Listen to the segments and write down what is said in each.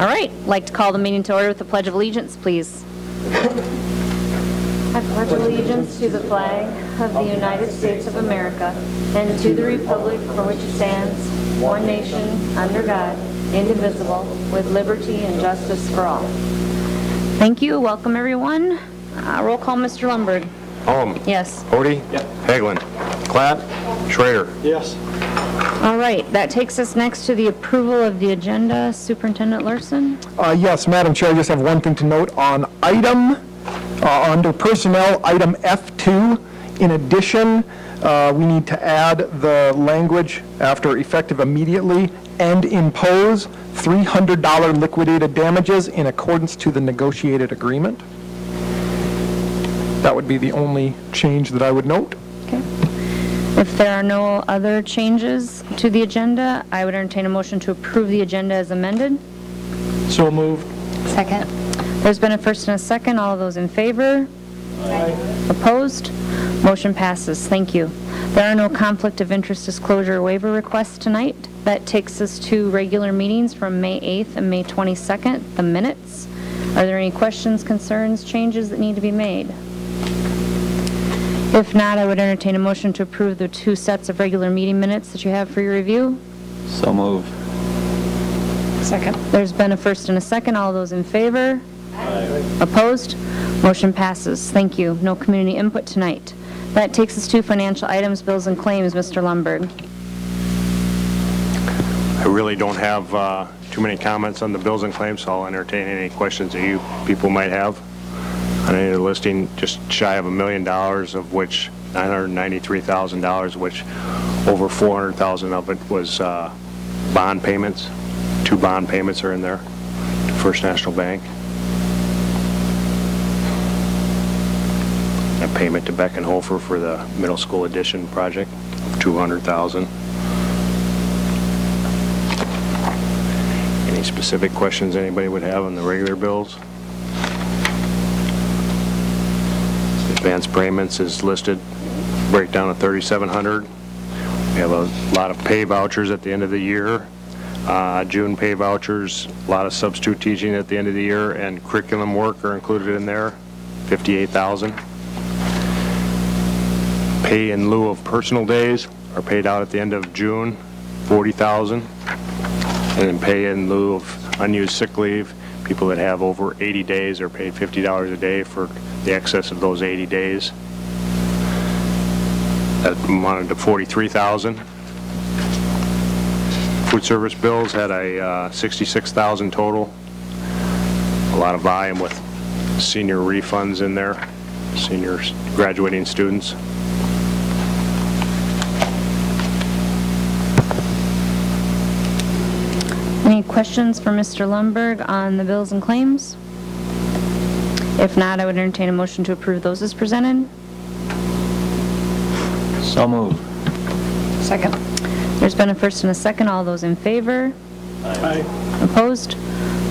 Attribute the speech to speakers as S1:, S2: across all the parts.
S1: All right, I'd like to call the meeting to order with the Pledge of Allegiance, please. I pledge allegiance to the flag of the United States of America and to the republic for which it stands, one nation, under God, indivisible, with liberty and justice for all. Thank you. Welcome, everyone. Roll call, Mr. Lundberg.
S2: Holm.
S1: Yes.
S2: Odie. Yep. Hagelin. Klatt. Schrader.
S3: Yes.
S1: All right, that takes us next to the approval of the agenda. Superintendent Larson?
S3: Yes, Madam Chair, I just have one thing to note on under personnel, item F2. In addition, we need to add the language after effective immediately and impose $300 liquidated damages in accordance to the negotiated agreement. That would be the only change that I would note.
S1: Okay. If there are no other changes to the agenda, I would entertain a motion to approve the agenda as amended.
S3: So moved.
S1: Second. There's been a first and a second. All of those in favor? Aye. Opposed? Motion passes. Thank you. There are no conflict of interest disclosure or waiver requests tonight. That takes us to regular meetings from May 8th and May 22nd, the minutes. Are there any questions, concerns, changes that need to be made? If not, I would entertain a motion to approve the 2 sets of regular meeting minutes that you have for your review.
S4: So moved.
S1: Second. There's been a first and a second. All those in favor?
S4: Aye.
S1: Opposed? Motion passes. Thank you. No community input tonight. That takes us to financial items, bills, and claims. Mr. Lundberg.
S2: I really don't have too many comments on the bills and claims, so I'll entertain any questions that you people might have on any of the listing. Just shy of $1 million, of which $993,000, of which over $400,000 of it was bond payments. 2 bond payments are in there to First National Bank. A payment to Beckenhofer for the middle school addition project, $200,000. Any specific questions anybody would have on the regular bills? Advance payments is listed, breakdown of $3,700. We have a lot of pay vouchers at the end of the year. June pay vouchers, a lot of substitute teaching at the end of the year, and curriculum work are included in there, $58,000. Pay in lieu of personal days are paid out at the end of June, $40,000. And then pay in lieu of unused sick leave, people that have over 80 days are paid $50 a day for the excess of those 80 days. That amounted to $43,000. Food service bills had a $66,000 total. A lot of volume with senior refunds in there, seniors, graduating students.
S1: Any questions for Mr. Lundberg on the bills and claims? If not, I would entertain a motion to approve those as presented.
S4: So moved.
S1: Second. There's been a first and a second. All those in favor?
S3: Aye.
S1: Opposed?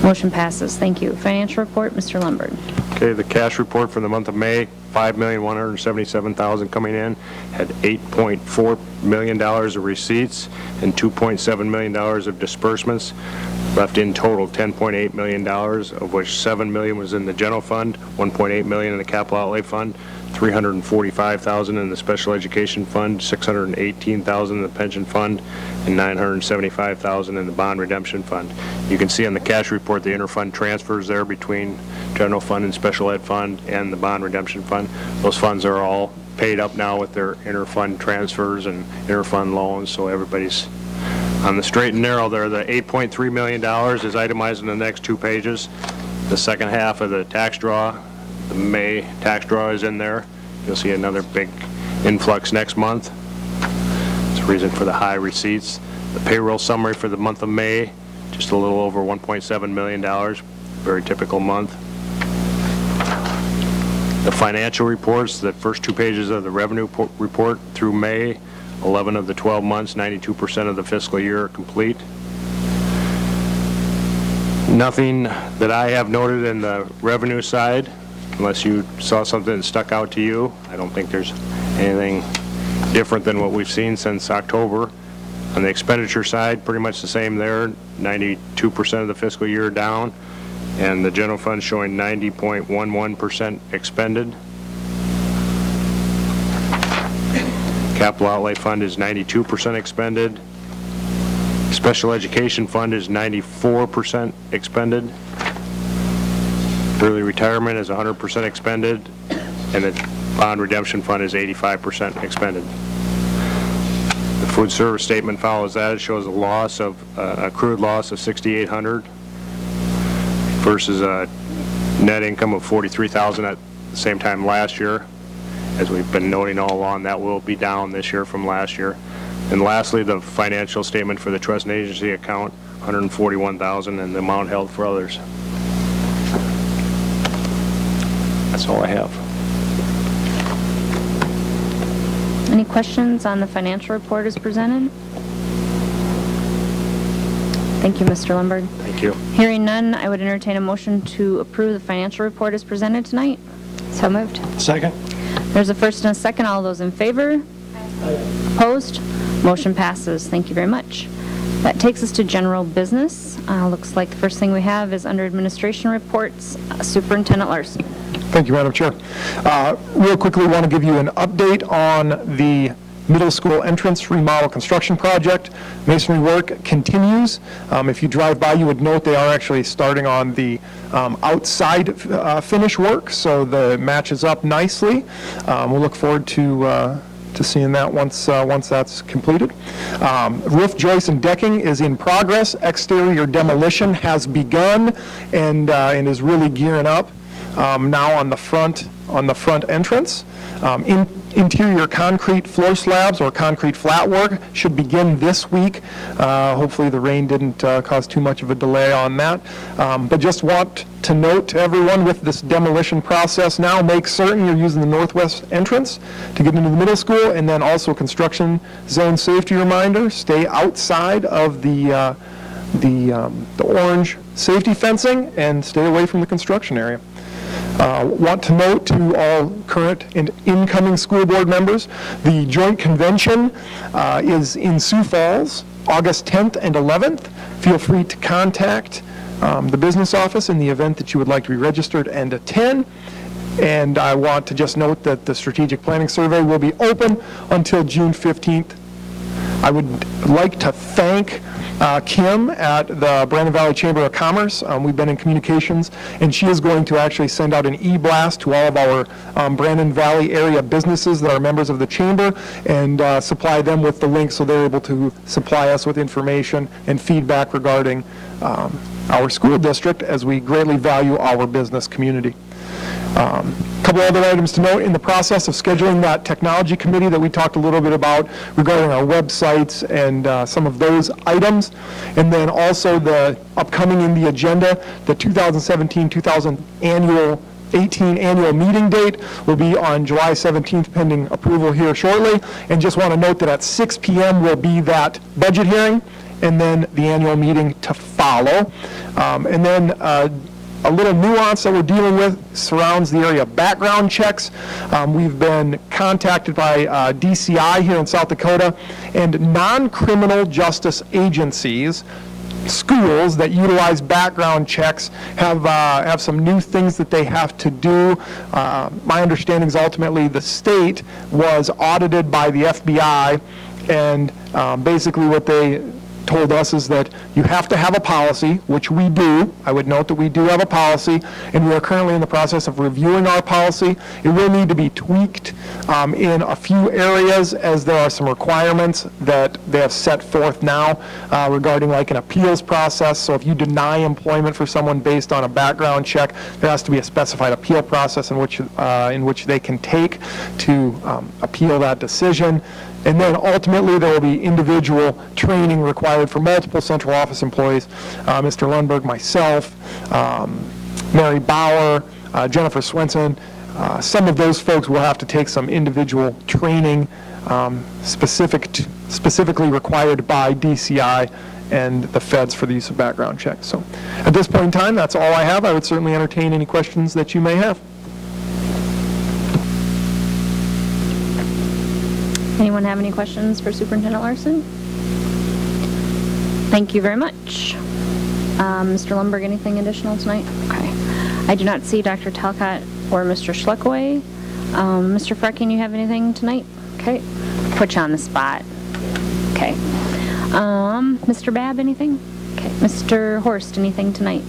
S1: Motion passes. Thank you. Financial report, Mr. Lundberg.
S2: Okay, the cash report for the month of May, $5,177,000 coming in, had $8.4 million of receipts and $2.7 million of disbursements. Left in total $10.8 million, of which $7 million was in the general fund, $1.8 million in the capital outlay fund, $345,000 in the special education fund, $618,000 in the pension fund, and $975,000 in the bond redemption fund. You can see on the cash report the interfund transfers there between general fund and special ed fund and the bond redemption fund. Those funds are all paid up now with their interfund transfers and interfund loans, so everybody's on the straight and narrow there. The $8.3 million is itemized in the next 2 pages. The second half of the tax draw, the May tax draw, is in there. You'll see another big influx next month. It's the reason for the high receipts. The payroll summary for the month of May, just a little over $1.7 million. Very typical month. The financial reports, the first 2 pages of the revenue report through May, 11 of the 12 months, 92% of the fiscal year are complete. Nothing that I have noted in the revenue side, unless you saw something that stuck out to you. I don't think there's anything different than what we've seen since October. On the expenditure side, pretty much the same there, 92% of the fiscal year down, and the general fund showing 90.11% expended. Capital outlay fund is 92% expended. Special education fund is 94% expended. Early retirement is 100% expended, and the bond redemption fund is 85% expended. The food service statement follows that. It shows a loss of accrued loss of $6,800 versus a net income of $43,000 at the same time last year. As we've been noting all along, that will be down this year from last year. And lastly, the financial statement for the trust and agency account, $141,000, and the amount held for others. That's all I have.
S1: Any questions on the financial report as presented? Thank you, Mr. Lundberg.
S2: Thank you.
S1: Hearing none, I would entertain a motion to approve the financial report as presented tonight.
S5: So moved.
S3: Second.
S1: There's a first and a second. All those in favor? Opposed? Motion passes. Thank you very much. That takes us to general business. Looks like the first thing we have is under administration reports, Superintendent Larson.
S3: Thank you, Madam Chair. Real quickly, want to give you an update on the middle school entrance remodel construction project. Masonry work continues. If you drive by, you would note they are actually starting on the outside finish work, so the matches up nicely. We'll look forward to seeing that once that's completed. Roof, joist, and decking is in progress. Exterior demolition has begun and is really gearing up now on the front entrance. Interior concrete floor slabs or concrete flat work should begin this week. Hopefully the rain didn't cause too much of a delay on that. But just want to note to everyone with this demolition process now, make certain you're using the northwest entrance to get into the middle school, and then also construction zone safety reminder, stay outside of the orange safety fencing and stay away from the construction area. Want to note to all current and incoming school board members, the joint convention is in Sioux Falls, August 10th and 11th. Feel free to contact the business office in the event that you would like to be registered and attend. And I want to just note that the strategic planning survey will be open until June 15th. I would like to thank Kim at the Brandon Valley Chamber of Commerce. We've been in communications, and she is going to actually send out an e-blast to all of our Brandon Valley area businesses that are members of the chamber and supply them with the link so they're able to supply us with information and feedback regarding our school district, as we greatly value our business community. A couple other items to note: in the process of scheduling that technology committee that we talked a little bit about regarding our websites and some of those items, and then also the upcoming in the agenda, the 2017-2018 annual meeting date will be on July 17th, pending approval here shortly. And just want to note that at 6 p.m. will be that budget hearing, and then the annual meeting to follow. And then a little nuance that we're dealing with surrounds the area of background checks. We've been contacted by DCI here in South Dakota, and non-criminal justice agencies, schools that utilize background checks have some new things that they have to do. My understanding is ultimately the state was audited by the FBI, and basically what they told us is that you have to have a policy, which we do. I would note that we do have a policy, and we are currently in the process of reviewing our policy. It will need to be tweaked in a few areas, as there are some requirements that they have set forth now regarding like an appeals process. So if you deny employment for someone based on a background check, there has to be a specified appeal process in which they can take to appeal that decision. And then ultimately there will be individual training required for multiple central office employees. Mr. Lundberg, myself, Mary Bauer, Jennifer Swenson, some of those folks will have to take some individual training specifically required by DCI and the feds for the use of background checks. So at this point in time, that's all I have. I would certainly entertain any questions that you may have.
S1: Anyone have any questions for Superintendent Larson? Thank you very much. Mr. Lundberg, anything additional tonight? Okay. I do not see Dr. Talcott or Mr. Schleckaway. Mr. Frecken, you have anything tonight? Okay. Put you on the spot. Okay. Mr. Babb, anything? Okay. Mr. Horst, anything tonight?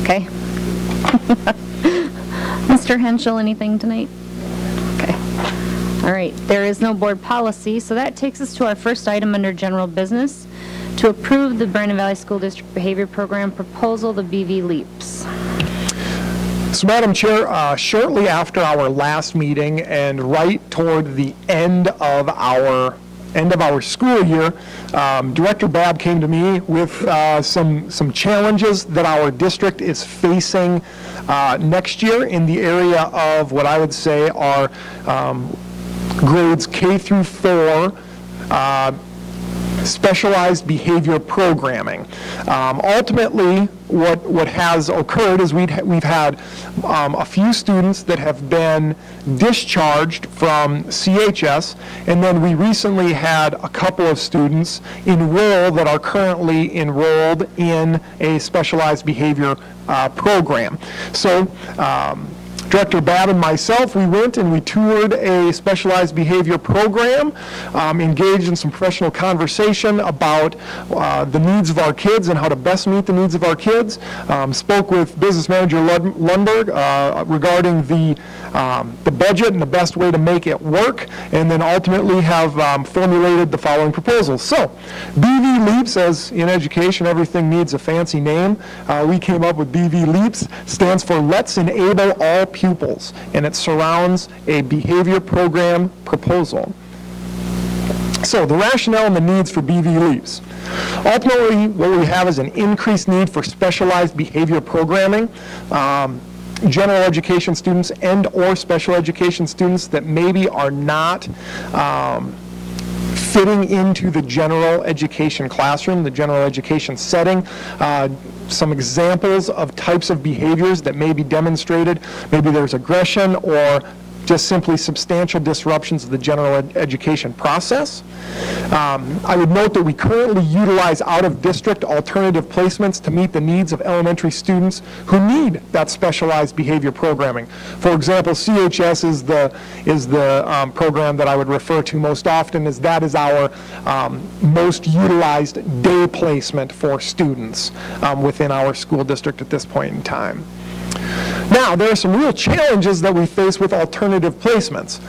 S1: Okay. Mr. Henschel, anything tonight? Okay. All right. There is no board policy, so that takes us to our first item under general business, to approve the Brandon Valley School District Behavior Program proposal, the BV LEAPS.
S3: So, Madam Chair, shortly after our last meeting and right toward the end of our school year, Director Babb came to me with some challenges that our district is facing next year in the area of what I would say are grades K through 4, specialized behavior programming. Ultimately, what has occurred is we've had a few students that have been discharged from CHS, and then we recently had a couple of students enroll that are currently enrolled in a specialized behavior program. So, Director Babb and myself, we went and we toured a specialized behavior program, engaged in some professional conversation about the needs of our kids and how to best meet the needs of our kids, spoke with Business Manager Lundberg regarding the budget and the best way to make it work, and then ultimately have formulated the following proposals. So, BV LEAPS, as in education everything needs a fancy name, we came up with BV LEAPS, stands for Let's Enable All Pupils, and it surrounds a behavior program proposal. So the rationale and the needs for BV LEAPS. Ultimately, what we have is an increased need for specialized behavior programming. General education students and or special education students that maybe are not fitting into the general education classroom, the general education setting. Some examples of types of behaviors that may be demonstrated. Maybe there's aggression or just simply substantial disruptions of the general education process. I would note that we currently utilize out-of-district alternative placements to meet the needs of elementary students who need that specialized behavior programming. For example, CHS is the program that I would refer to most often, as that is our most utilized day placement for students within our school district at this point in time. Now, there are some real challenges that we face with alternative placements.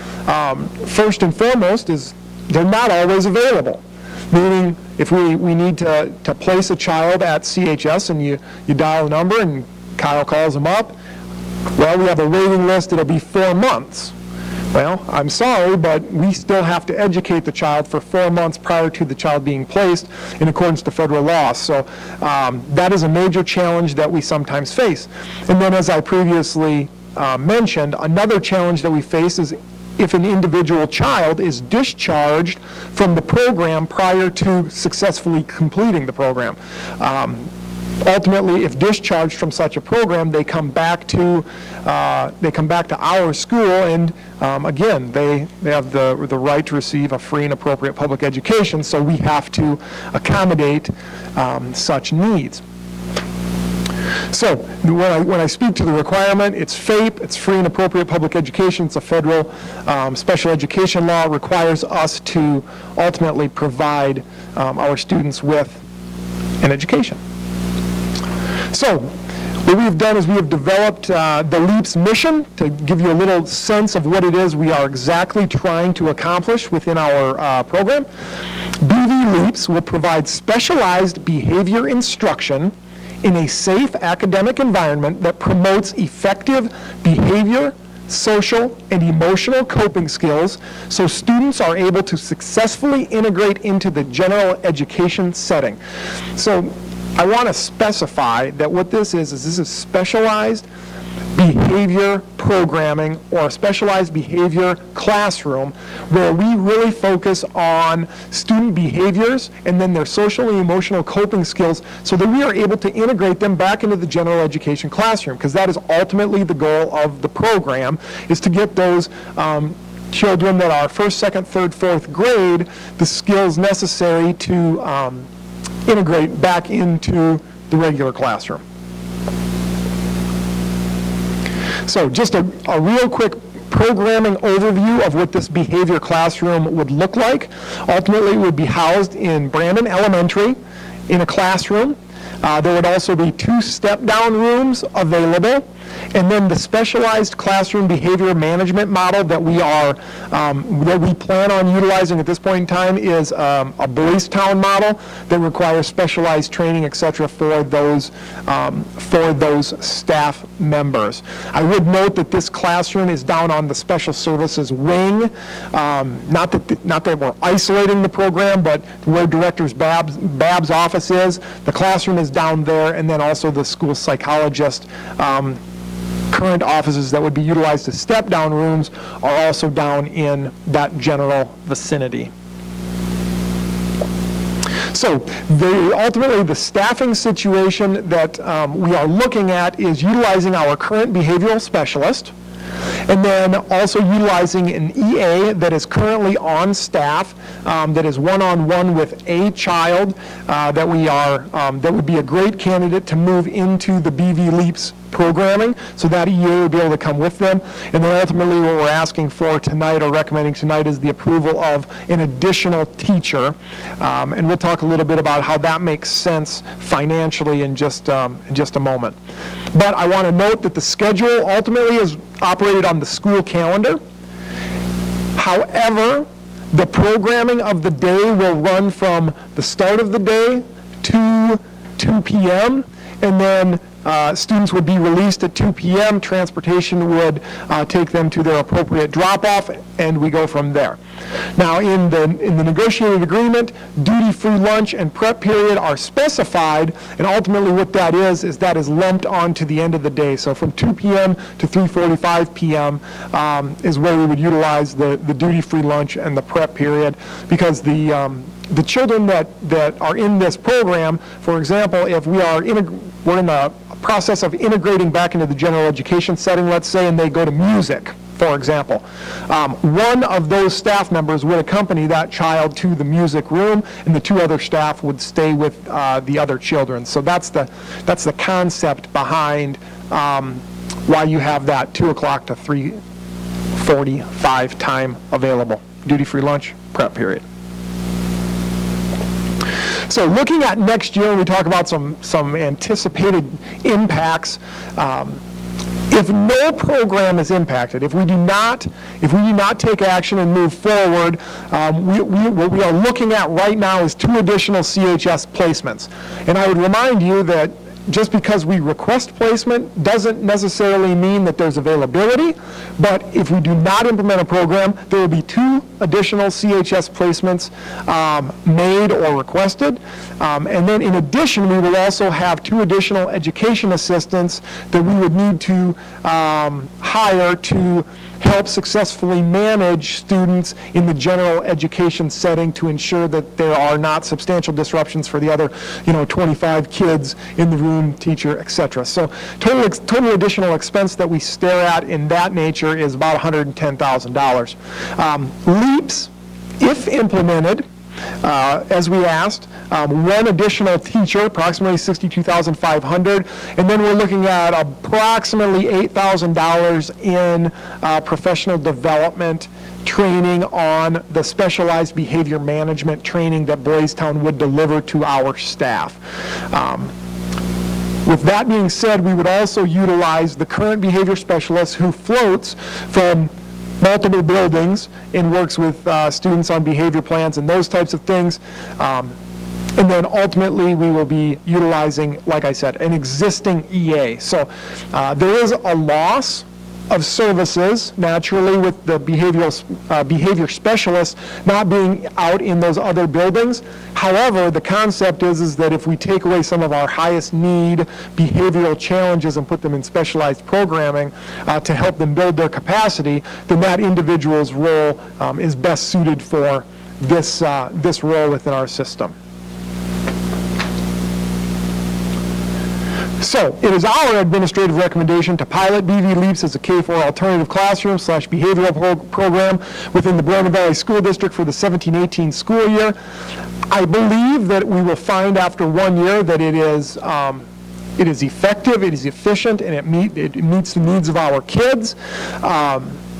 S3: First and foremost is they're not always available. Meaning, if we need to place a child at CHS and you dial a number and Kyle calls them up, well, we have a waiting list, it'll be 4 months. Well, I'm sorry, but we still have to educate the child for 4 months prior to the child being placed in accordance to federal law. So that is a major challenge that we sometimes face. And then, as I previously mentioned, another challenge that we face is if an individual child is discharged from the program prior to successfully completing the program. Ultimately, if discharged from such a program, they come back to our school, and again, they have the right to receive a free and appropriate public education. So we have to accommodate such needs. So when I speak to the requirement, it's FAPE, it's free and appropriate public education. It's a federal special education law. It requires us to ultimately provide our students with an education. So what we've done is we have developed the LEAPS mission to give you a little sense of what it is we are exactly trying to accomplish within our program. BV LEAPS will provide specialized behavior instruction in a safe academic environment that promotes effective behavior, social, and emotional coping skills so students are able to successfully integrate into the general education setting. So I want to specify that what this is specialized behavior programming or a specialized behavior classroom where we really focus on student behaviors and then their social and emotional coping skills so that we are able to integrate them back into the general education classroom, because that is ultimately the goal of the program, is to get those children that are first, second, third, fourth grade the skills necessary to integrate back into the regular classroom. So just a real quick programming overview of what this behavior classroom would look like. Ultimately, it would be housed in Brandon Elementary in a classroom. There would also be 2 step-down rooms available, and then the specialized classroom behavior management model that we plan on utilizing at this point in time is a Boys Town model that requires specialized training, etc., for those staff members. I would note that this classroom is down on the special services wing. Not that we're isolating the program, but where Director Babb's office is, the classroom is down there, and then also the school psychologist current offices that would be utilized as step-down rooms are also down in that general vicinity. So ultimately, the staffing situation that we are looking at is utilizing our current behavioral specialist, and then also utilizing an EA that is currently on staff, that is one-on-one with a child that would be a great candidate to move into the BV LEAPS programming, so that EA would be able to come with them. And then ultimately what we're asking for tonight, or recommending tonight, is the approval of an additional teacher. And we'll talk a little bit about how that makes sense financially in just a moment. But I want to note that the schedule ultimately is operated on the school calendar. However, the programming of the day will run from the start of the day to 2 p.m. and then students would be released at 2 p.m. Transportation would take them to their appropriate drop-off, and we go from there. Now, in the negotiated agreement, duty-free lunch and prep period are specified, and ultimately what that is that is lumped onto the end of the day. So from 2 p.m. to 3:45 p.m. Is where we would utilize the duty-free lunch and the prep period, because the children that are in this program, for example, if we're in a process of integrating back into the general education setting, let's say, and they go to music, for example, one of those staff members would accompany that child to the music room, and the 2 other staff would stay with the other children. So that's the concept behind why you have that 2 o'clock to 3:45 time available. Duty-free lunch, prep period. So looking at next year, we talk about some anticipated impacts. If no program is impacted, if we do not take action and move forward, what we are looking at right now is 2 additional CHS placements. And I would remind you that just because we request placement doesn't necessarily mean that there's availability, but if we do not implement a program, there will be 2 additional CHS placements made or requested. And then in addition, we will also have 2 additional education assistants that we would need to hire to help successfully manage students in the general education setting to ensure that there are not substantial disruptions for the other 25 kids in the room, teacher, etc. So total additional expense that we stare at in that nature is about $110,000. LEAPS, if implemented, as we asked, 1 additional teacher, approximately $62,500, and then we're looking at approximately $8,000 in professional development training on the specialized behavior management training that Boys Town would deliver to our staff. With that being said, we would also utilize the current behavior specialist who floats from multiple buildings and works with students on behavior plans and those types of things. And then ultimately we will be utilizing, like I said, an existing EA. So there is a loss of services, naturally, with the behavior specialists not being out in those other buildings. However, the concept is that if we take away some of our highest need behavioral challenges and put them in specialized programming to help them build their capacity, then that individual's role is best suited for this role within our system. So it is our administrative recommendation to pilot BV Leaps as a K-4 alternative classroom / behavioral program within the Brandon Valley School District for the 17-18 school year. I believe that we will find after 1 year that it is effective, it is efficient, and it meets the needs of our kids.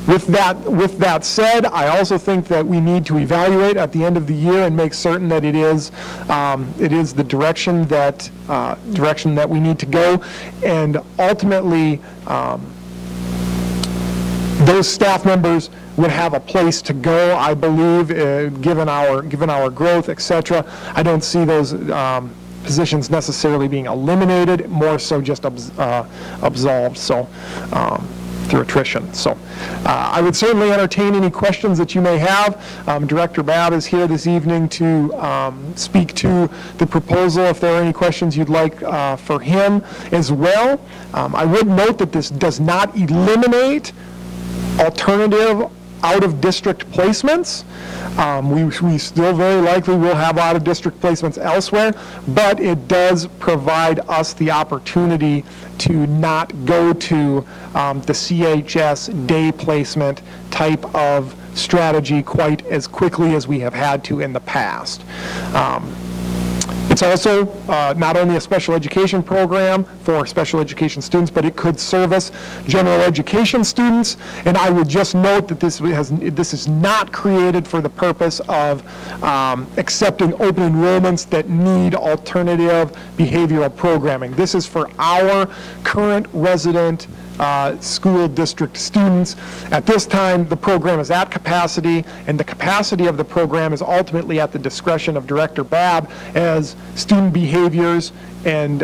S3: With that said, I also think that we need to evaluate at the end of the year and make certain that it is the direction that we need to go, and ultimately those staff members would have a place to go. I believe, given our growth, etc. I don't see those positions necessarily being eliminated, more so just absolved. So. Through attrition. So I would certainly entertain any questions that you may have. Director Babb is here this evening to speak to the proposal if there are any questions you'd like for him as well. I would note that this does not eliminate alternative out-of-district placements. We still very likely will have out-of-district placements elsewhere, but it does provide us the opportunity to not go to the CHS day placement type of strategy quite as quickly as we have had to in the past. It's also not only a special education program for special education students, but it could service general education students. And I would just note that this is not created for the purpose of accepting open enrollments that need alternative behavioral programming. This is for our current resident school district students. At this time, the program is at capacity, and the capacity of the program is ultimately at the discretion of Director Babb as student behaviors and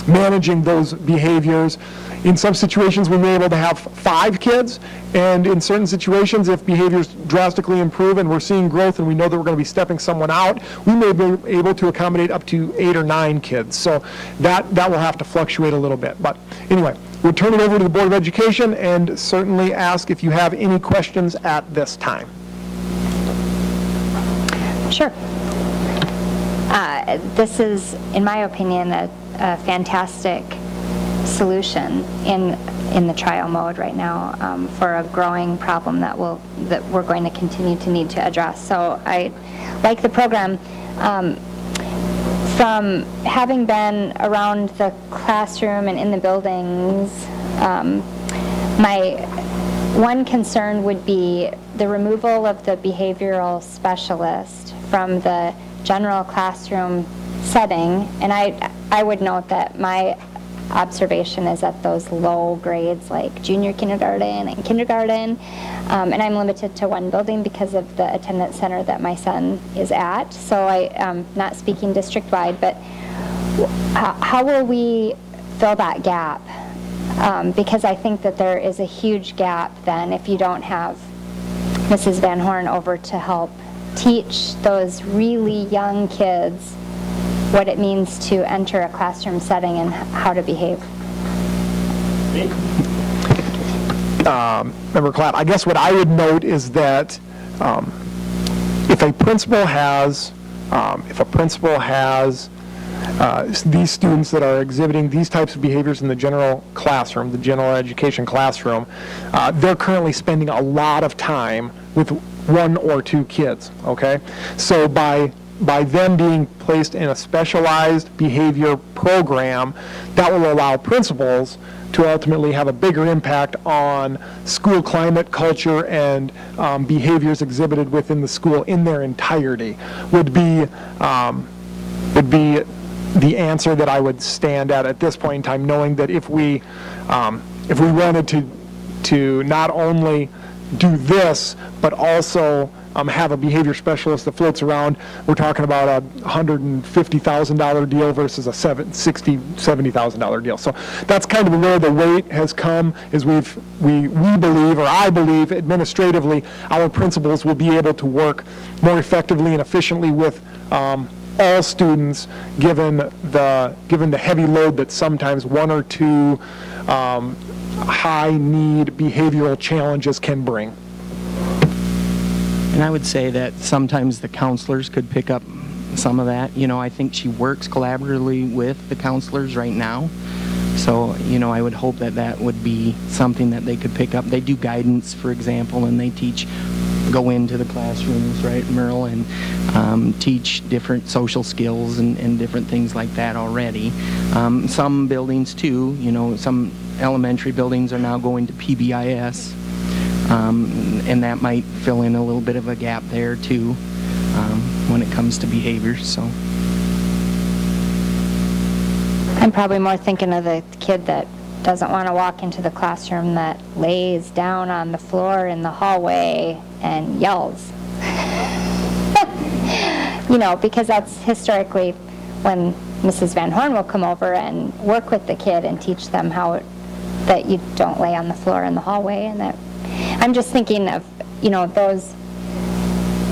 S3: managing those behaviors. In some situations, we may be able to have 5 kids, and in certain situations, if behaviors drastically improve and we're seeing growth and we know that we're going to be stepping someone out, we may be able to accommodate up to 8 or 9 kids. So that will have to fluctuate a little bit. But anyway, we'll turn it over to the Board of Education and certainly ask if you have any questions at this time.
S5: Sure. This is, in my opinion, a fantastic solution in the trial mode right now for a growing problem that we're going to continue to need to address. So I like the program. From having been around the classroom and in the buildings, my one concern would be the removal of the behavioral specialist from the general classroom setting. And I would note that my observation is at those low grades like junior kindergarten and kindergarten, and I'm limited to one building because of the attendance center that my son is at, so I'm not speaking district-wide, but how will we fill that gap? Because I think that there is a huge gap then if you don't have Mrs. Van Horn over to help teach those really young kids what it means to enter a classroom setting and how to behave.
S3: Member Clapp, I guess what I would note is that if a principal has these students that are exhibiting these types of behaviors in the general classroom, the general education classroom, they're currently spending a lot of time with 1 or 2 kids, okay? So by them being placed in a specialized behavior program, that will allow principals to ultimately have a bigger impact on school climate, culture, and behaviors exhibited within the school in their entirety, would be the answer that I would stand at this point in time, knowing that if we wanted to not only do this, but also have a behavior specialist that floats around, we're talking about a $150,000 deal versus a $60,000, $70,000 deal. So that's kind of where the weight has come, is we believe, or I believe administratively, our principals will be able to work more effectively and efficiently with all students, given the heavy load that sometimes 1 or 2 high need behavioral challenges can bring.
S6: And I would say that sometimes the counselors could pick up some of that. You know, I think she works collaboratively with the counselors right now. So, you know, I would hope that that would be something that they could pick up. They do guidance, for example, and they go into the classrooms, right, Merle, and teach different social skills and different things like that already. Some buildings too, you know, some elementary buildings are now going to PBIS, and that might fill in a little bit of a gap there too when it comes to behavior. So
S5: I'm probably more thinking of the kid that doesn't want to walk into the classroom, that lays down on the floor in the hallway and yells. You know, because that's historically when Mrs. Van Horn will come over and work with the kid and teach them how that you don't lay on the floor in the hallway. And that I'm just thinking of, you know, those,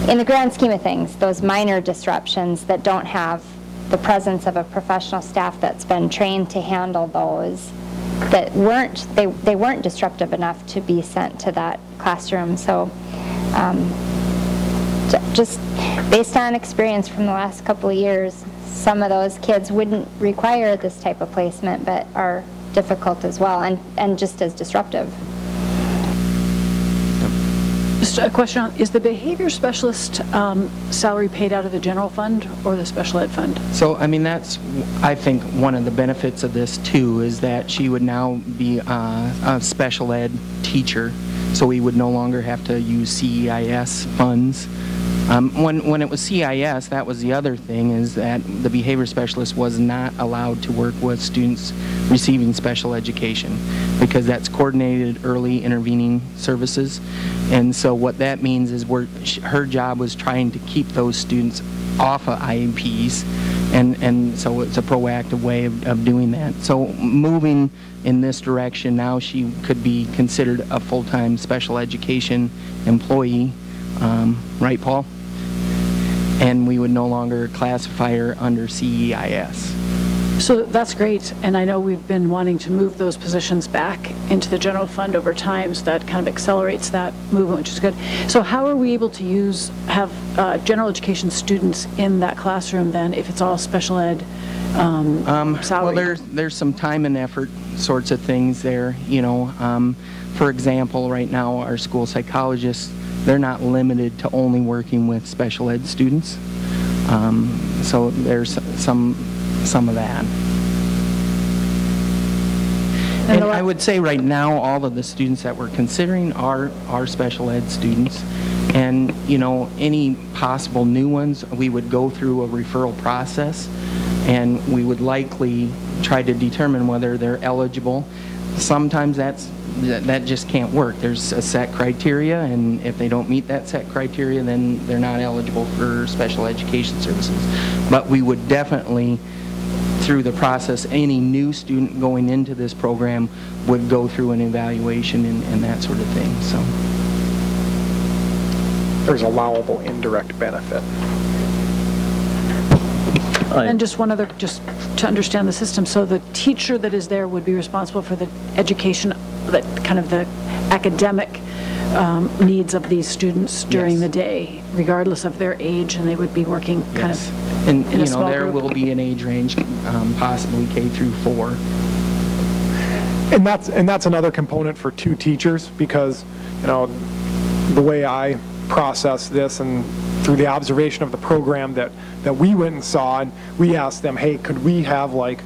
S5: in the grand scheme of things, those minor disruptions that don't have the presence of a professional staff that's been trained to handle those, that they weren't disruptive enough to be sent to that classroom. So just based on experience from the last couple of years, some of those kids wouldn't require this type of placement but are difficult as well and just as disruptive.
S7: Just a question on, is the behavior specialist salary paid out of the general fund or the special ed fund?
S6: So, I mean, that's, I think, one of the benefits of this, too, is that she would now be a special ed teacher, so we would no longer have to use CEIS funds. When it was CIS, that was the other thing, is that the behavior specialist was not allowed to work with students receiving special education because that's coordinated early intervening services. And so what that means is her job was trying to keep those students off of IEPs, and so it's a proactive way of doing that. So moving in this direction, now she could be considered a full-time special education employee, right, Paul? And we would no longer classify her under CEIS.
S7: So that's great, and I know we've been wanting to move those positions back into the general fund over time, so that kind of accelerates that movement, which is good. So how are we able to have general education students in that classroom then, if it's all special ed salary?
S6: Well, there's some time and effort sorts of things there, you know. For example, right now our school psychologists, they're not limited to only working with special ed students. So there's some of that. And I would say right now all of the students that we're considering are special ed students. And, you know, any possible new ones, we would go through a referral process and we would likely try to determine whether they're eligible. Sometimes that just can't work. There's a set criteria, and if they don't meet that set criteria, then they're not eligible for special education services. But we would definitely, through the process, any new student going into this program would go through an evaluation and that sort of thing. So
S3: There's allowable indirect benefit.
S7: And just one other, just to understand the system, so the teacher that is there would be responsible for the education, that kind of the academic needs of these students during
S6: Yes.
S7: the day, regardless of their age, and they would be working kind
S6: yes.
S7: of
S6: And,
S7: in
S6: you
S7: a
S6: know,
S7: small
S6: there
S7: group.
S6: will be an age range, possibly K through 4.
S3: And that's another component for two teachers, because, you know, the way I process this and through the observation of the program that we went and saw, and we asked them, hey, could we have like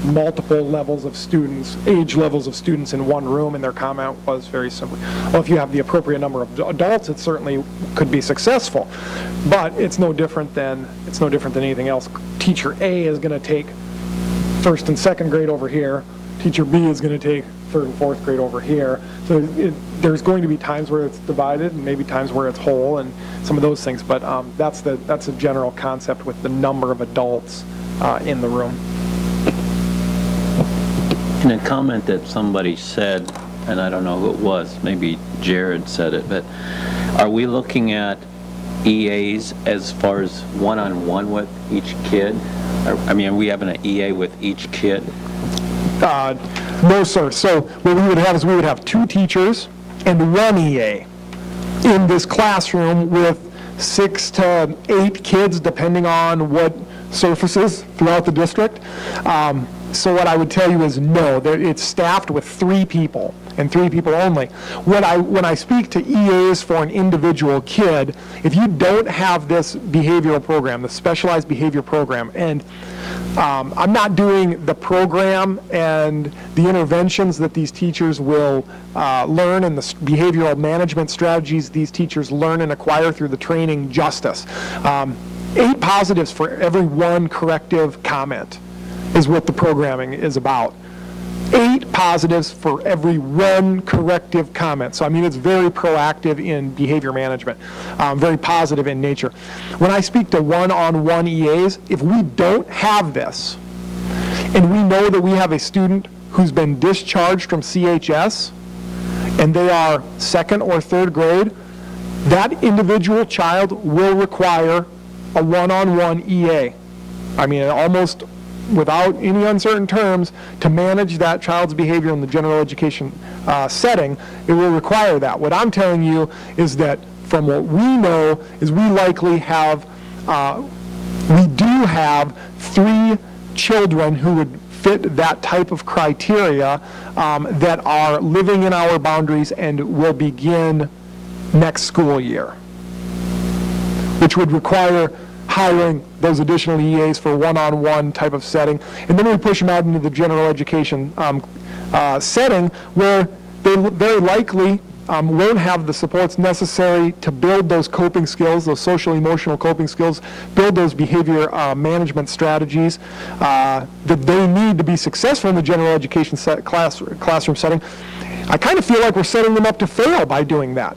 S3: multiple levels of students, age levels of students in one room? And their comment was very simple, well, if you have the appropriate number of adults, it certainly could be successful. But it's no different than anything else. Teacher A is going to take first and second grade over here. Teacher B is going to take third and fourth grade over here. So there's going to be times where it's divided and maybe times where it's whole and some of those things. But that's a general concept with the number of adults in the room.
S4: In a comment that somebody said, and I don't know who it was, maybe Jared said it, but are we looking at EAs as far as one-on-one with each kid? I mean, are we having an EA with each kid?
S3: No, sir. So what we would have is we would have two teachers and one EA in this classroom with 6 to 8 kids, depending on what surfaces throughout the district. So what I would tell you is no, it's staffed with 3 people, and 3 people only. When I speak to EAs for an individual kid, if you don't have this behavioral program, the specialized behavior program, and I'm not doing the program and the interventions that these teachers will learn and the behavioral management strategies these teachers learn and acquire through the training justice. 8 positives for every 1 corrective comment is what the programming is about. 8 positives for every 1 corrective comment. So, I mean, it's very proactive in behavior management, very positive in nature. When I speak to one-on-one EAs, if we don't have this, and we know that we have a student who's been discharged from CHS, and they are 2nd or 3rd grade, that individual child will require a one-on-one EA. I mean, almost without any uncertain terms, to manage that child's behavior in the general education setting, it will require that. What I'm telling you is that from what we know is we likely have, we do have 3 children who would fit that type of criteria that are living in our boundaries and will begin next school year, which would require hiring those additional EAs for one-on-one type of setting. And then we push them out into the general education setting where they very likely won't have the supports necessary to build those coping skills, those social-emotional coping skills, build those behavior management strategies that they need to be successful in the general education classroom setting. I kind of feel like we're setting them up to fail by doing that.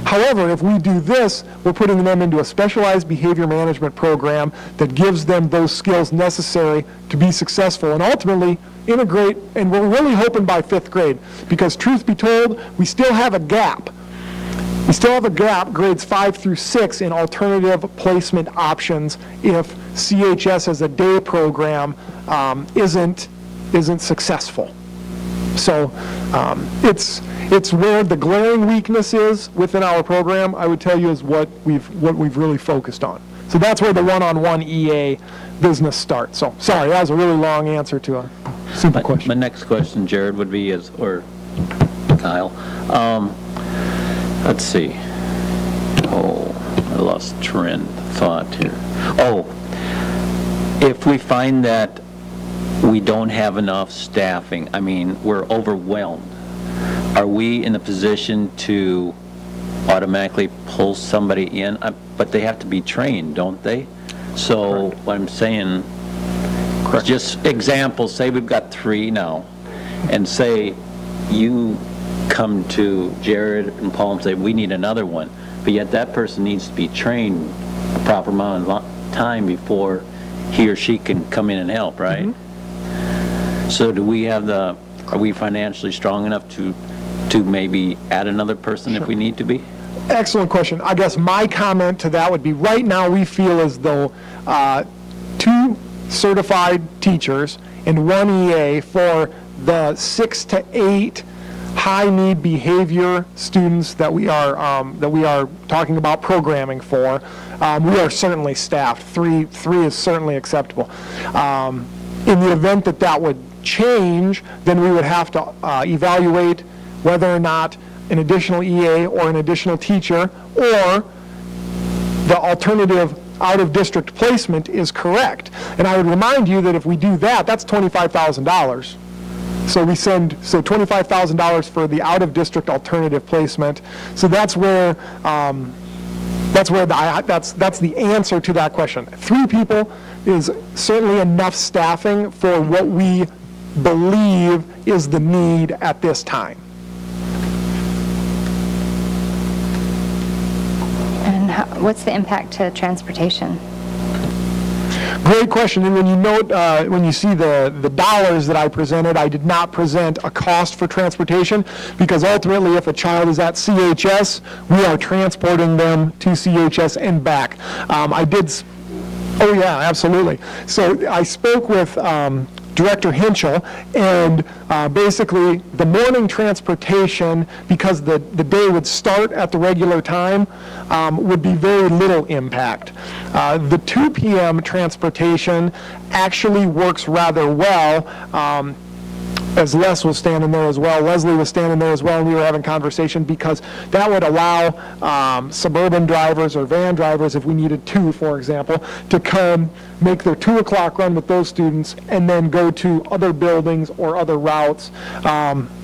S3: However, if we do this, we're putting them into a specialized behavior management program that gives them those skills necessary to be successful and ultimately integrate, and we're really hoping by 5th grade, because truth be told, we still have a gap. We still have a gap, grades 5 through 6, in alternative placement options if CHS as a day program isn't successful. So it's where the glaring weakness is within our program, I would tell you, is what we've really focused on. So that's where the one-on-one EA business starts. So sorry, that was a really long answer to a simple question.
S4: My next question, Jared, would be or Kyle. Let's see. Oh, I lost train of thought here. Oh, if we find that we don't have enough staffing, I mean, we're overwhelmed, are we in a position to automatically pull somebody in? But they have to be trained, don't they? So what I'm saying, just example, say we've got 3 now, and say you come to Jared and Paul and say, we need another one, but yet that person needs to be trained a proper amount of time before he or she can come in and help, right? Mm-hmm. So do we have are we financially strong enough to maybe add another person if we need to be?
S3: Excellent question. I guess my comment to that would be, right now we feel as though 2 certified teachers and 1 EA for the 6 to 8 high-need behavior students that we are talking about programming for. We are certainly staffed. 3 is certainly acceptable. In the event that that would change, then we would have to evaluate whether or not an additional EA or an additional teacher or the alternative out-of-district placement is correct. And I would remind you that if we do that, that's $25,000. So we send $25,000 for the out-of-district alternative placement. So that's where that's the answer to that question. 3 people is certainly enough staffing for what we believe is the need at this time.
S5: And what's the impact to transportation?
S3: Great question. And when you note, when you see the dollars that I presented, I did not present a cost for transportation, because ultimately if a child is at CHS, we are transporting them to CHS and back. Oh yeah, absolutely. So I spoke with Director Hinchell, and basically the morning transportation, because the day would start at the regular time, would be very little impact. The 2 p.m. transportation actually works rather well, as Les was standing there as well, Leslie was standing there as well, and we were having conversation, because that would allow suburban drivers or van drivers, if we needed 2, for example, to come make their 2 o'clock run with those students and then go to other buildings or other routes.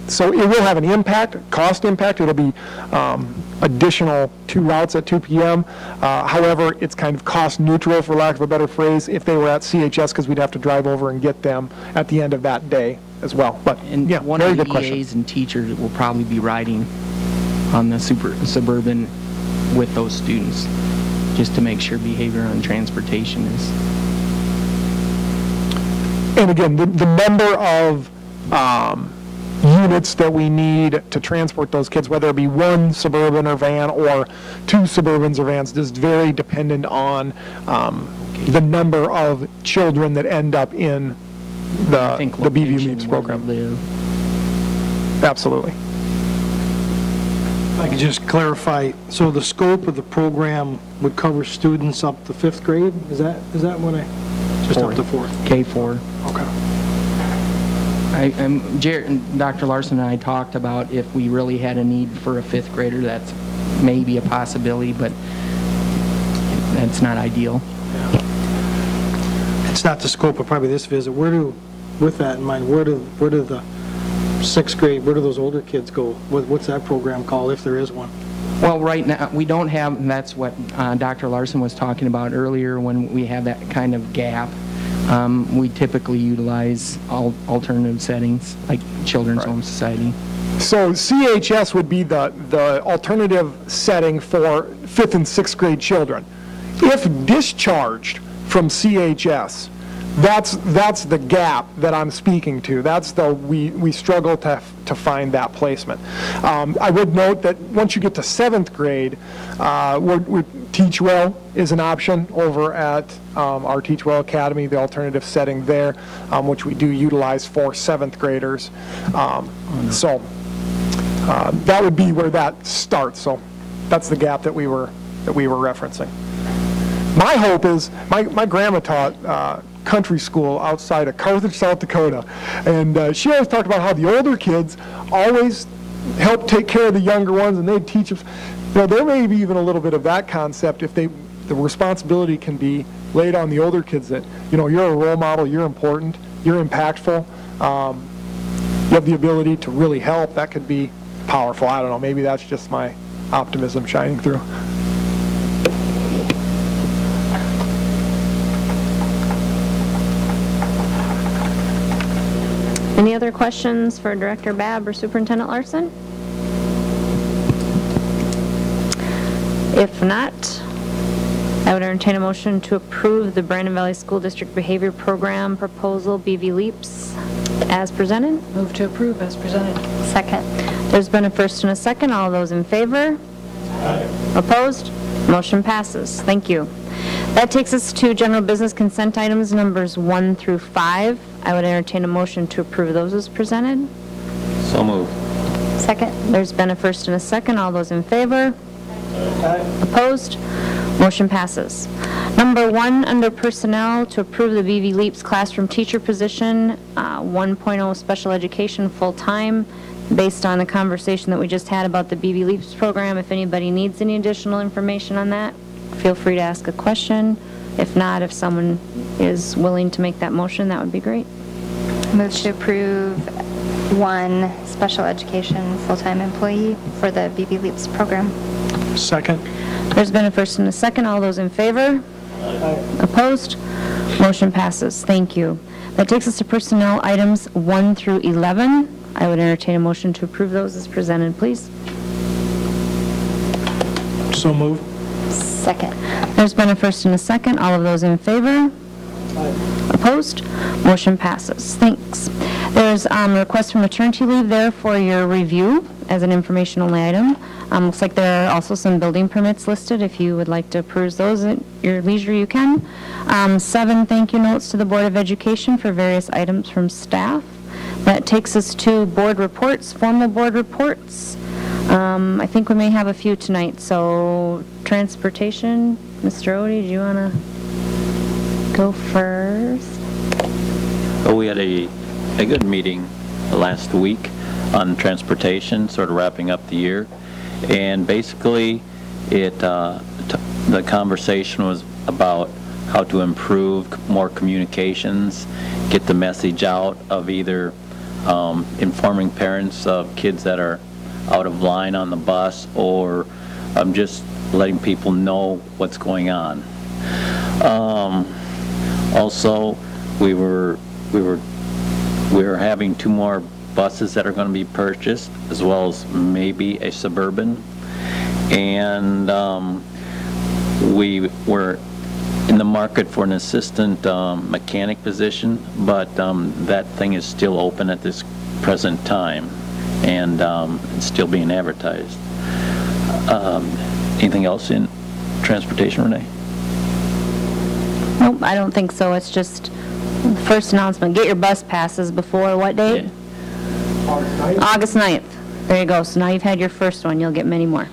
S3: So it will have an impact, cost impact. It'll be additional 2 routes at 2 p.m. However, it's kind of cost neutral, for lack of a better phrase, if they were at CHS, because we'd have to drive over and get them at the end of that day as well. But
S6: And
S3: yeah,
S6: one
S3: very
S6: of the
S3: good question.
S6: EAs and teachers will probably be riding on the suburban with those students, just to make sure behavior on transportation is.
S3: And again, the number of units that we need to transport those kids, whether it be 1 suburban or van or 2 suburbans or vans, is very dependent on the number of children that end up in
S6: I think
S3: the BV
S6: location
S3: Leaps
S6: where they
S3: program.
S6: live.
S3: Absolutely.
S8: If I could just clarify, so the scope of the program would cover students up to 5th grade? Is that what just up to 4th?
S6: K4.
S8: Okay.
S6: Jared and Dr. Larson and I talked about if we really had a need for a 5th grader, that's maybe a possibility, but that's not ideal.
S8: It's not the scope of probably this visit. With that in mind, where do the 6th grade, where do those older kids go? What's that program called, if there is one?
S6: Well, right now, we don't have, and that's what Dr. Larson was talking about earlier, when we have that kind of gap. We typically utilize alternative settings, like Children's Home Society.
S3: So CHS would be the alternative setting for 5th and 6th grade children. If discharged from CHS, that's the gap that I'm speaking to. That's we struggle to find that placement. I would note that once you get to 7th grade, Teach Well is an option over at our Teach Well Academy, the alternative setting there, which we do utilize for 7th graders. So that would be where that starts. So that's the gap that we were referencing. My hope is, my grandma taught country school outside of Carthage, South Dakota, and she always talked about how the older kids always help take care of the younger ones, and they'd teach them. You know, there may be even a little bit of that concept if the responsibility can be laid on the older kids that, you know, you're a role model, you're important, you're impactful, you have the ability to really help. That could be powerful. I don't know, maybe that's just my optimism shining through.
S1: Any other questions for Director Babb or Superintendent Larson? If not, I would entertain a motion to approve the Brandon Valley School District Behavior Program Proposal, BV Leaps, as presented.
S7: Move to approve as presented.
S5: Second.
S1: There's been a first and a second. All those in favor? Opposed? Motion passes. Thank you. That takes us to general business consent items numbers 1 through 5. I would entertain a motion to approve those as presented.
S4: So moved.
S5: Second.
S1: There's been a first and a second. All those in favor? Opposed? Motion passes. Number 1, under personnel, to approve the BV Leaps classroom teacher position, 1.0 special education full-time, based on a conversation that we just had about the BV Leaps program. If anybody needs any additional information on that, feel free to ask a question. If not, if someone is willing to make that motion, that would be great.
S5: Move to approve 1 special education full-time employee for the BV Leaps program.
S8: Second.
S1: There's been a first and a second. All those in favor? Opposed? Motion passes. Thank you. That takes us to personnel items 1 through 11. I would entertain a motion to approve those as presented, please.
S8: So moved.
S5: Second.
S1: There's been a first and a second. All of those in favor? Opposed? Motion passes. Thanks. There's a request for maternity leave there for your review as an informational item. Looks like there are also some building permits listed. If you would like to peruse those at your leisure, you can. 7 thank you notes to the Board of Education for various items from staff. That takes us to board reports, formal board reports. I think we may have a few tonight. So transportation, Mr. Odie, do you want to go first?
S4: Oh, we had a good meeting last week on transportation, sort of wrapping up the year. And basically, the conversation was about how to improve more communications, get the message out of either informing parents of kids that are out of line on the bus, or just letting people know what's going on. Also, we were having 2 more buses that are going to be purchased, as well as maybe a Suburban. And we were in the market for an assistant mechanic position, but that thing is still open at this present time, and it's still being advertised. Anything else in transportation, Renee?
S1: Nope, I don't think so. It's just first announcement. Get your bus passes before what date?
S4: Yeah.
S1: August 9th. There you go. So now you've had your first one. You'll get many more.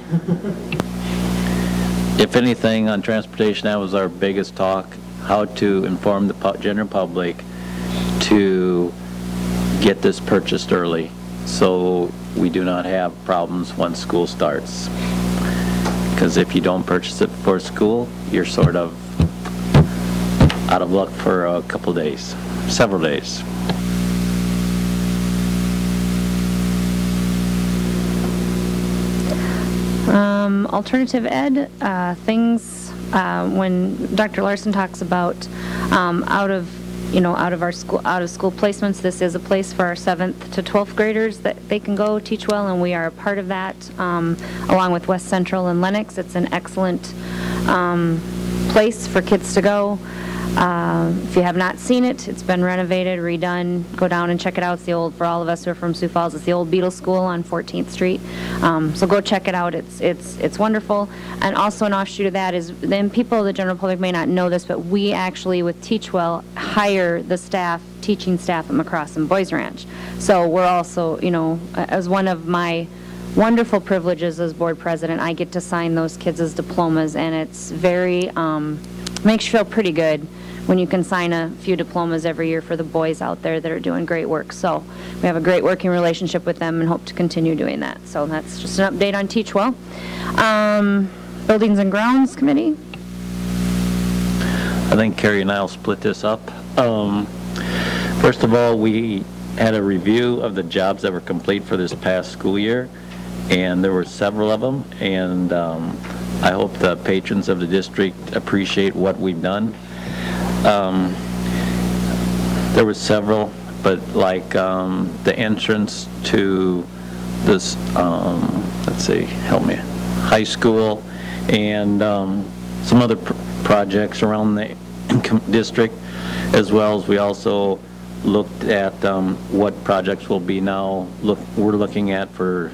S4: If anything, on transportation, that was our biggest talk, how to inform the general public to get this purchased early so we do not have problems when school starts. Because if you don't purchase it before school, you're sort of out of luck for a couple days, several days.
S1: Alternative ed, things, when Dr. Larson talks about out of school placements, this is a place for our 7th to 12th graders that they can go teach well, and we are a part of that, along with West Central and Lennox. It's an excellent place for kids to go. If you have not seen it, it's been renovated, redone. Go down and check it out. It's the old, for all of us who are from Sioux Falls, it's the old Beetle School on 14th Street. So go check it out. It's wonderful. And also an offshoot of that is, then people, the general public may not know this, but we actually, with Teach Well, hire the staff, teaching staff at McCross and Boys Ranch. So we're also, as one of my wonderful privileges as board president, I get to sign those kids' diplomas, and it's very, makes you feel pretty good when you can sign a few diplomas every year for the boys out there that are doing great work. So we have a great working relationship with them and hope to continue doing that. So that's just an update on Teach Well. Buildings and Grounds Committee.
S4: I think Carrie and I will split this up. First of all, we had a review of the jobs that were complete for this past school year, and there were several of them, and I hope the patrons of the district appreciate what we've done. There were several, but like the entrance to this, let's see, help me, high school, and some other projects around the district, as well as we also looked at what projects will be now we're looking at for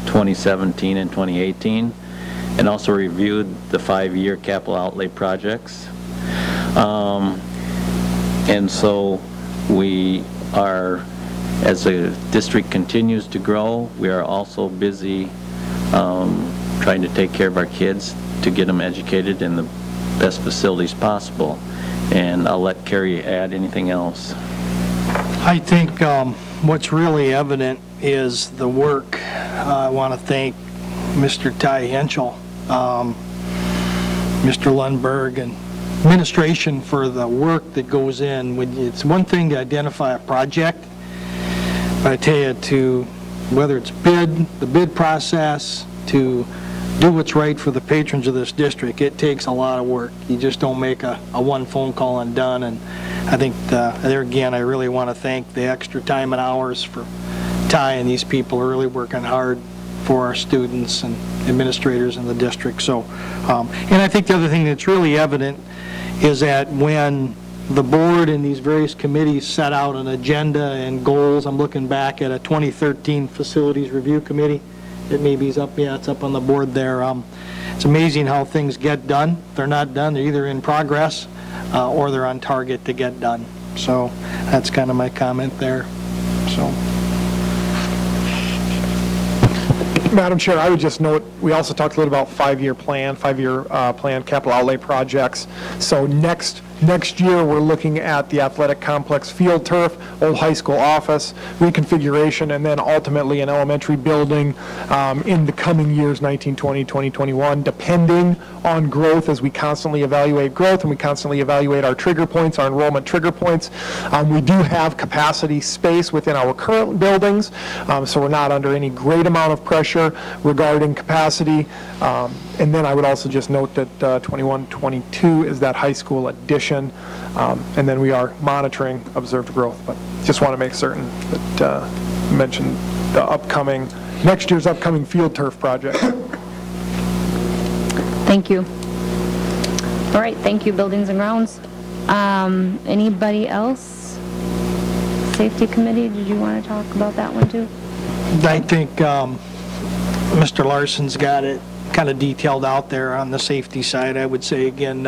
S4: 2017 and 2018, and also reviewed the 5-year capital outlay projects. And so we are, as the district continues to grow, we are also busy trying to take care of our kids to get them educated in the best facilities possible. And I'll let Carrie add anything else.
S8: I think what's really evident is the work. I want to thank Mr. Ty Henschel, Mr. Lundberg, and administration for the work that goes in. It's one thing to identify a project, but I tell you, whether it's the bid process, to do what's right for the patrons of this district, it takes a lot of work. You just don't make a one phone call and done. And I think there again, I really want to thank the extra time and hours for Ty, and these people are really working hard for our students and administrators in the district. So, and I think the other thing that's really evident is that when the board and these various committees set out an agenda and goals. I'm looking back at a 2013 Facilities Review Committee. It maybe is up, yeah, it's up on the board there. It's amazing how things get done. If they're not done, they're either in progress or they're on target to get done. So that's kind of my comment there. So.
S3: Madam Chair, I would just note, we also talked a little about five-year plan capital outlay projects. So next year, we're looking at the athletic complex field turf, old high school office, reconfiguration, and then ultimately an elementary building in the coming years, 2020, 2021, depending on growth as we constantly evaluate growth and we constantly evaluate our trigger points, our enrollment trigger points. We do have capacity space within our current buildings, so we're not under any great amount of pressure regarding capacity. And then I would also just note that 21-22 is that high school addition, and then we are monitoring observed growth. But just want to make certain that mention the next year's upcoming field turf project.
S1: Thank you. All right, thank you, Buildings and Grounds. Anybody else? Safety Committee, did you want to talk about that one too?
S8: I think Mr. Larson's got it kind of detailed out there on the safety side. I would say again,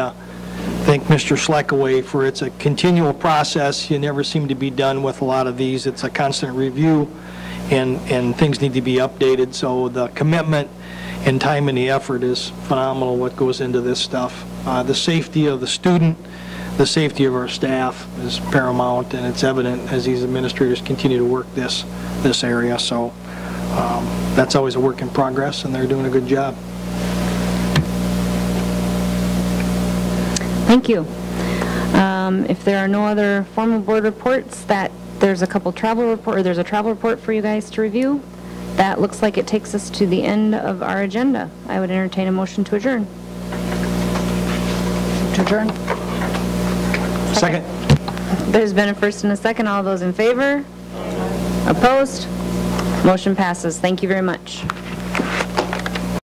S8: thank Mr. Schleckaway for it's a continual process. You never seem to be done with a lot of these. It's a constant review and things need to be updated. So the commitment and time and the effort is phenomenal what goes into this stuff. The safety of the student, the safety of our staff is paramount, and it's evident as these administrators continue to work this area. So that's always a work in progress, and they're doing a good job.
S1: Thank you. If there are no other formal board reports, there's a travel report for you guys to review. That looks like it takes us to the end of our agenda. I would entertain a motion to adjourn.
S7: To adjourn?
S8: Second.
S1: There's been a first and a second. All those in favor? Opposed? Motion passes. Thank you very much.